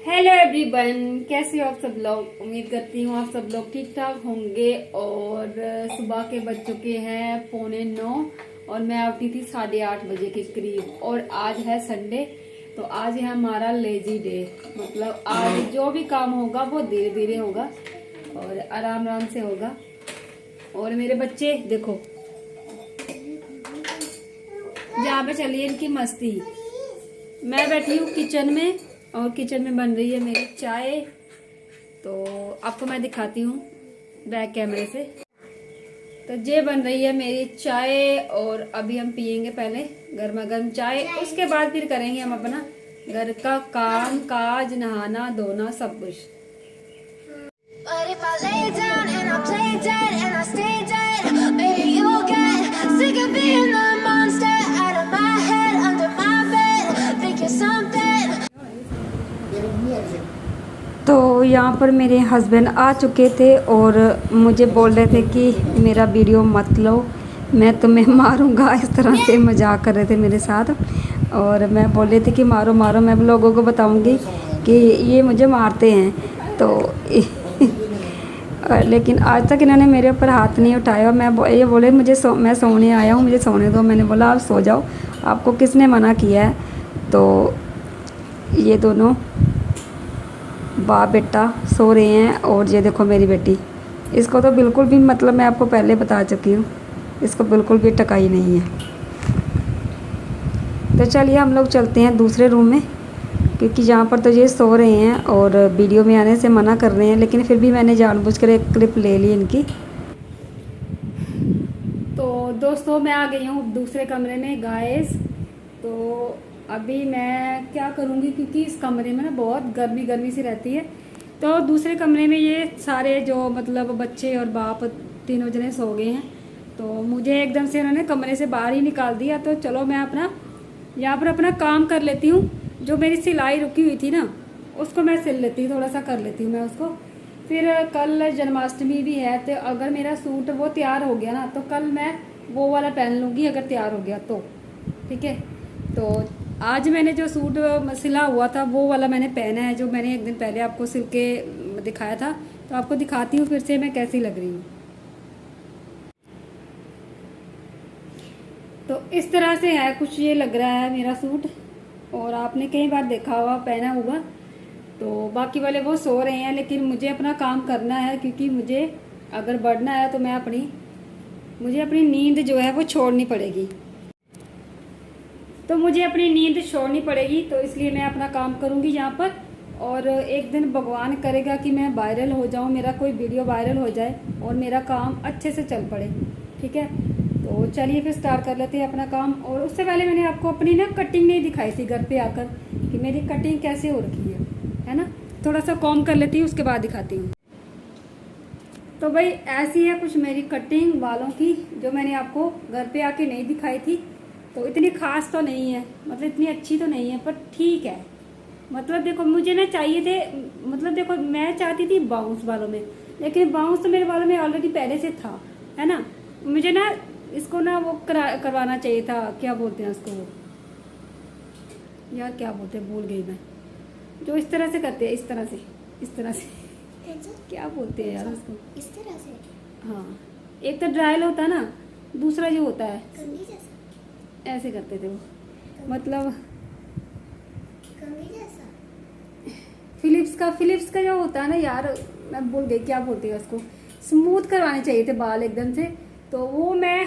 Hello everyone, कैसे हो आप सब लोग। उम्मीद करती हूँ आप सब लोग ठीक ठाक होंगे। और सुबह के बज चुके हैं 8:45 और मैं उठी थी 8:30 बजे के करीब। और आज है संडे, तो आज है हमारा लेजी डे। मतलब आज जो भी काम होगा वो धीरे धीरे होगा और आराम आराम से होगा। और मेरे बच्चे देखो, यहाँ पे चलिए इनकी मस्ती। मैं बैठी हूँ किचन में और किचन में बन रही है मेरी चाय। तो आपको मैं दिखाती हूँ बैक कैमरे से। तो ये बन रही है मेरी चाय और अभी हम पियेंगे पहले गर्मा गर्म चाय। उसके बाद फिर करेंगे हम अपना घर का काम काज, नहाना धोना सब कुछ। तो यहाँ पर मेरे हस्बैंड आ चुके थे और मुझे बोल रहे थे कि मेरा वीडियो मत लो, मैं तुम्हें मारूंगा। इस तरह से मजाक कर रहे थे मेरे साथ। और मैं बोल रही थी कि मारो मारो, मैं लोगों को बताऊंगी कि ये मुझे मारते हैं। तो लेकिन आज तक इन्होंने मेरे ऊपर हाथ नहीं उठाया। मैं ये बोले मैं सोने आया हूँ, मुझे सोने दो। मैंने बोला आप सो जाओ, आपको किसने मना किया है। तो ये दोनों बाप बेटा सो रहे हैं। और ये देखो मेरी बेटी, इसको तो बिल्कुल भी, मतलब मैं आपको पहले बता चुकी हूँ, इसको बिल्कुल भी टकाई नहीं है। तो चलिए हम लोग चलते हैं दूसरे रूम में, क्योंकि यहाँ पर तो ये सो रहे हैं और वीडियो में आने से मना कर रहे हैं। लेकिन फिर भी मैंने जानबूझकर एक क्लिप ले ली इनकी। तो दोस्तों मैं आ गई हूँ दूसरे कमरे में गाइस। तो अभी मैं क्या करूँगी, क्योंकि इस कमरे में ना बहुत गर्मी गर्मी सी रहती है। तो दूसरे कमरे में ये सारे जो मतलब बच्चे और बाप तीनों जने सो गए हैं। तो मुझे एकदम से उन्होंने कमरे से बाहर ही निकाल दिया। तो चलो मैं अपना यहाँ पर अपना काम कर लेती हूँ। जो मेरी सिलाई रुकी हुई थी ना, उसको मैं सिल लेती हूँ, थोड़ा सा कर लेती हूँ मैं उसको। फिर कल जन्माष्टमी भी है, तो अगर मेरा सूट वो तैयार हो गया ना, तो कल मैं वो वाला पहन लूँगी अगर तैयार हो गया तो। ठीक है। तो आज मैंने जो सूट सिला हुआ था वो वाला मैंने पहना है, जो मैंने एक दिन पहले आपको सिल के दिखाया था। तो आपको दिखाती हूँ फिर से मैं कैसी लग रही हूँ। तो इस तरह से है कुछ, ये लग रहा है मेरा सूट। और आपने कई बार देखा हुआ पहना हुआ। तो बाकी वाले वो सो रहे हैं, लेकिन मुझे अपना काम करना है, क्योंकि मुझे अगर बढ़ना है तो मुझे अपनी नींद जो है वो छोड़नी पड़ेगी। तो मुझे अपनी नींद छोड़नी पड़ेगी, तो इसलिए मैं अपना काम करूंगी यहाँ पर। और एक दिन भगवान करेगा कि मैं वायरल हो जाऊँ, मेरा कोई वीडियो वायरल हो जाए और मेरा काम अच्छे से चल पड़े। ठीक है। तो चलिए फिर स्टार्ट कर लेते हैं अपना काम। और उससे पहले मैंने आपको अपनी ना कटिंग नहीं दिखाई थी घर पे आकर, कि मेरी कटिंग कैसे हो रखी है ना। थोड़ा सा कॉम कर लेती हूँ, उसके बाद दिखाती हूँ। तो भाई ऐसी है कुछ मेरी कटिंग बालों की, जो मैंने आपको घर पे आके नहीं दिखाई थी। तो इतनी खास तो नहीं है, मतलब इतनी अच्छी तो नहीं है, पर ठीक है। मतलब देखो मुझे ना चाहिए थे, मतलब देखो मैं चाहती थी बाउंस बालों में, लेकिन बाउंस तो मेरे बालों में ऑलरेडी पहले से था, है ना। मुझे ना इसको ना वो करवाना चाहिए था, क्या बोलते हैं उसको, यार क्या बोलते हैं भूल गई मैं। जो इस तरह से करते हैं, इस तरह से क्या बोलते हैं यार उसको, इस तरह से। हाँ, एक तो ड्रायल होता है ना, दूसरा जो होता है कंघी जैसा। ऐसे करते थे वो, मतलब कंघी जैसा। फिलिप्स का जो होता है ना यार, मैं भूल गई क्या बोलते हैं उसको। स्मूथ करवाने चाहिए थे बाल एकदम से। तो वो मैं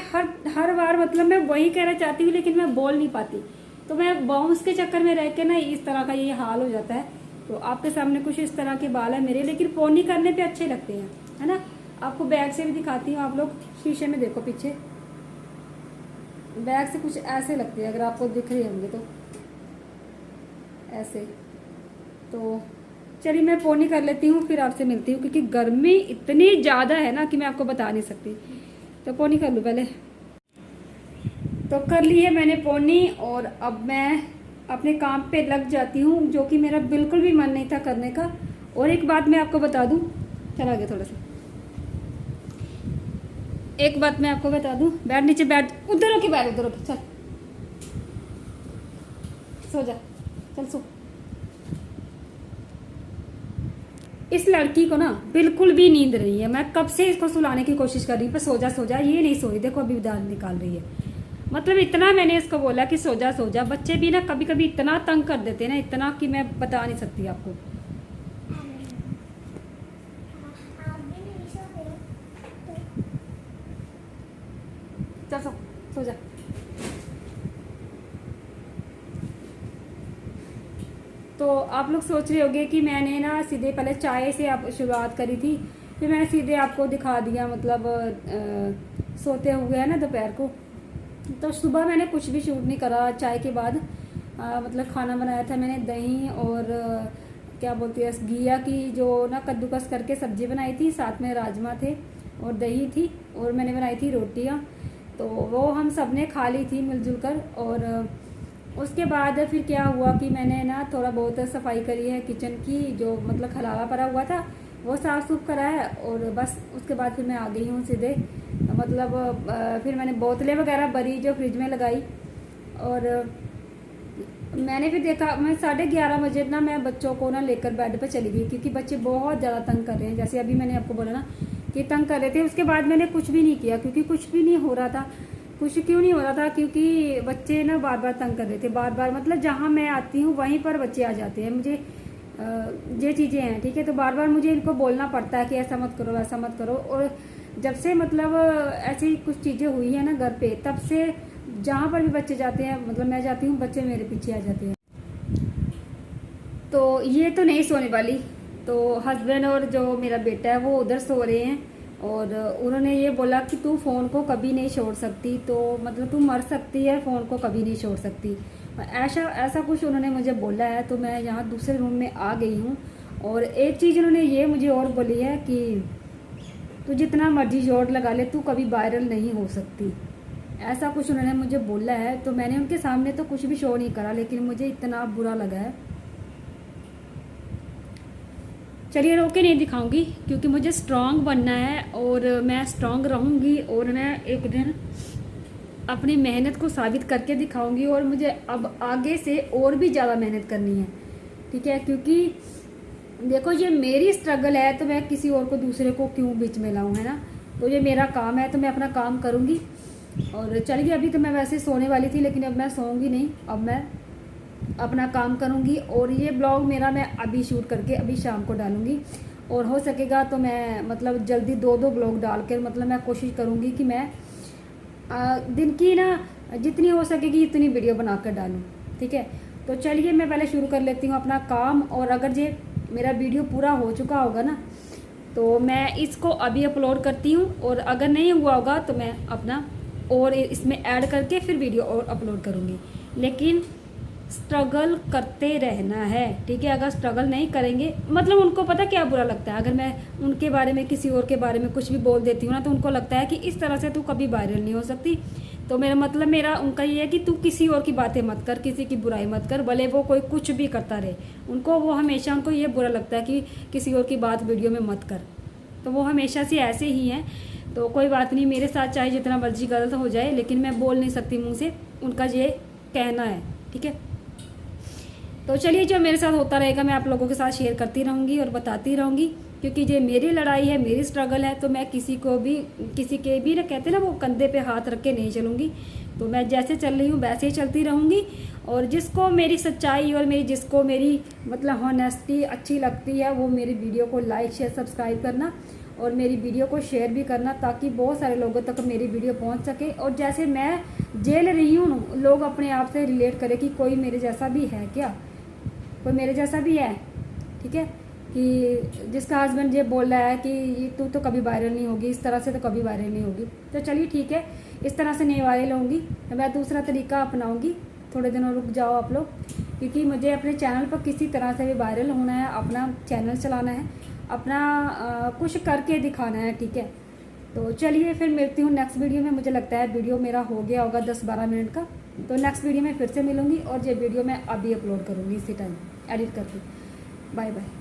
हर बार मतलब मैं वही कहना चाहती हूँ, लेकिन मैं बोल नहीं पाती। तो मैं बाउंस के चक्कर में रह के ना इस तरह का ये हाल हो जाता है। तो आपके सामने कुछ इस तरह के बाल है मेरे, लेकिन पोनी करने पे अच्छे लगते हैं, है ना। आपको बैक से भी दिखाती हूँ, आप लोग शीशे में देखो पीछे, बैक से कुछ ऐसे लगते हैं, अगर आपको दिख रहे होंगे तो ऐसे। तो चलिए मैं पोनी कर लेती हूँ, फिर आपसे मिलती हूँ, क्योंकि गर्मी इतनी ज़्यादा है ना कि मैं आपको बता नहीं सकती। तो पोनी कर लूँ पहले। तो कर ली है मैंने पोनी, और अब मैं अपने काम पे लग जाती हूँ, जो कि मेरा बिल्कुल भी मन नहीं था करने का। और एक बात मैं आपको बता दूँ, चला गया थोड़ा सा, एक बात मैं आपको बता दूँ, बैठ नीचे बैठ, उधर होके बैठ, उधर होके, चल सो जा, चल सो। इस लड़की को ना बिल्कुल भी नींद नहीं है। मैं कब से इसको सुलाने की कोशिश कर रही हूँ, पर सो जा, ये नहीं सोई। देखो अभी दांत निकाल रही है। मतलब इतना मैंने इसको बोला कि सो जा। बच्चे भी ना कभी कभी इतना तंग कर देते हैं ना, इतना कि मैं बता नहीं सकती आपको। आप भी नहीं सोते हो? चल सो जा। तो आप लोग सोच रहे होंगे कि मैंने ना सीधे पहले चाय से आप शुरुआत करी थी, फिर मैंने सीधे आपको दिखा दिया मतलब सोते हुए है ना दोपहर को। तो सुबह मैंने कुछ भी शूट नहीं करा। चाय के बाद मतलब खाना बनाया था मैंने, दही और क्या बोलते हैं घिया की जो ना कद्दूकस करके सब्जी बनाई थी, साथ में राजमा थे और दही थी, और मैंने बनाई थी रोटियाँ। तो वो हम सब ने खा ली थी मिलजुल कर। और उसके बाद फिर क्या हुआ कि मैंने ना थोड़ा बहुत सफाई करी है किचन की, जो मतलब खलावा पड़ा हुआ था वो साफ़ सूफ करा है। और बस उसके बाद फिर मैं आ गई हूँ सीधे, मतलब फिर मैंने बोतलें वगैरह भरी जो फ्रिज में लगाई। और मैंने फिर देखा, मैं 11:30 बजे ना मैं बच्चों को ना लेकर बेड पर चली गई, क्योंकि बच्चे बहुत ज़्यादा तंग कर रहे हैं। जैसे अभी मैंने आपको बोला ना कि तंग कर रहे थे। उसके बाद मैंने कुछ भी नहीं किया, क्योंकि कुछ भी नहीं हो रहा था। कुछ क्यों नहीं हो रहा था? क्योंकि बच्चे ना बार बार तंग कर रहे थे, बार बार मतलब जहाँ मैं आती हूँ वहीं पर बच्चे आ जाते हैं। मुझे ये चीज़ें हैं, ठीक है, तो बार बार मुझे इनको बोलना पड़ता है कि ऐसा मत करो, ऐसा मत करो। और जब से मतलब ऐसी कुछ चीज़ें हुई है ना घर पे, तब से जहाँ पर भी बच्चे जाते हैं, मतलब मैं जाती हूँ, बच्चे मेरे पीछे आ जाते हैं। तो ये तो नहीं सोने वाली। तो हस्बैंड और जो मेरा बेटा है वो उधर सो रहे हैं, और उन्होंने ये बोला कि तू फ़ोन को कभी नहीं छोड़ सकती, तो मतलब तू मर सकती है, फ़ोन को कभी नहीं छोड़ सकती। ऐसा कुछ उन्होंने मुझे बोला है। तो मैं यहाँ दूसरे रूम में आ गई हूँ। और एक चीज़ उन्होंने ये मुझे और बोली है कि तू जितना मर्जी जोर लगा ले, तू कभी वायरल नहीं हो सकती। ऐसा कुछ उन्होंने मुझे बोला है। तो मैंने उनके सामने तो कुछ भी शो नहीं करा, लेकिन मुझे इतना बुरा लगा है। चलिए रोके नहीं दिखाऊंगी, क्योंकि मुझे स्ट्रांग बनना है, और मैं स्ट्रांग रहूंगी, और मैं एक दिन अपनी मेहनत को साबित करके दिखाऊंगी। और मुझे अब आगे से और भी ज़्यादा मेहनत करनी है, ठीक है, क्योंकि देखो ये मेरी स्ट्रगल है, तो मैं किसी और को, दूसरे को क्यों बीच में लाऊं, है ना। तो ये मेरा काम है, तो मैं अपना काम करूंगी। और चलिए अभी तो मैं वैसे सोने वाली थी, लेकिन अब मैं सोऊंगी नहीं, अब मैं अपना काम करूंगी। और ये ब्लॉग मेरा मैं अभी शूट करके अभी शाम को डालूंगी, और हो सकेगा तो मैं मतलब जल्दी 2 ब्लॉग डाल कर, मतलब मैं कोशिश करूंगी कि मैं दिन की ना जितनी हो सकेगी इतनी वीडियो बनाकर डालूं, ठीक है। तो चलिए मैं पहले शुरू कर लेती हूँ अपना काम। और अगर ये मेरा वीडियो पूरा हो चुका होगा ना, तो मैं इसको अभी अपलोड करती हूँ, और अगर नहीं हुआ होगा तो मैं अपना और इसमें ऐड करके फिर वीडियो और अपलोड करूँगी। लेकिन स्ट्रगल करते रहना है, ठीक है। अगर स्ट्रगल नहीं करेंगे, मतलब उनको पता क्या बुरा लगता है, अगर मैं उनके बारे में, किसी और के बारे में कुछ भी बोल देती हूँ ना, तो उनको लगता है कि इस तरह से तू कभी वायरल नहीं हो सकती। तो मेरा उनका ये है कि तू किसी और की बातें मत कर, किसी की बुराई मत कर, भले वो कोई कुछ भी करता रहे। उनको ये बुरा लगता है कि किसी और की बात वीडियो में मत कर। तो वो हमेशा से ऐसे ही हैं। तो कोई बात नहीं, मेरे साथ चाहे जितना मर्जी गलत हो जाए, लेकिन मैं बोल नहीं सकती मुँह से, उनका ये कहना है, ठीक है। तो चलिए जो मेरे साथ होता रहेगा मैं आप लोगों के साथ शेयर करती रहूँगी और बताती रहूँगी, क्योंकि ये मेरी लड़ाई है, मेरी स्ट्रगल है। तो मैं किसी के भी ना, कहते ना वो कंधे पे हाथ रख के नहीं चलूँगी। तो मैं जैसे चल रही हूँ वैसे ही चलती रहूँगी। और जिसको मेरी सच्चाई और जिसको मेरी मतलब हॉनेस्टी अच्छी लगती है, वो मेरी वीडियो को लाइक शेयर सब्सक्राइब करना, और मेरी वीडियो को शेयर भी करना, ताकि बहुत सारे लोगों तक मेरी वीडियो पहुंच सके। और जैसे मैं झेल रही हूँ, लोग अपने आप से रिलेट करें कि कोई मेरे जैसा भी है क्या, कोई मेरे जैसा भी है, ठीक है। कि जिसका हस्बैंड ये बोल रहा है कि तू तो कभी वायरल नहीं होगी, इस तरह से तो कभी वायरल नहीं होगी। तो चलिए ठीक है, इस तरह से नहीं वायरल होंगी, तो मैं दूसरा तरीका अपनाऊंगी। थोड़े दिनों रुक जाओ आप लोग, क्योंकि मुझे अपने चैनल पर किसी तरह से भी वायरल होना है, अपना चैनल चलाना है, अपना कुछ करके दिखाना है, ठीक है। तो चलिए फिर मिलती हूँ नेक्स्ट वीडियो में। मुझे लगता है वीडियो मेरा हो गया होगा 10-12 मिनट का। तो नेक्स्ट वीडियो में फिर से मिलूंगी, और ये वीडियो मैं अभी अपलोड करूँगी इसी टाइम एडिट करके। Bye bye.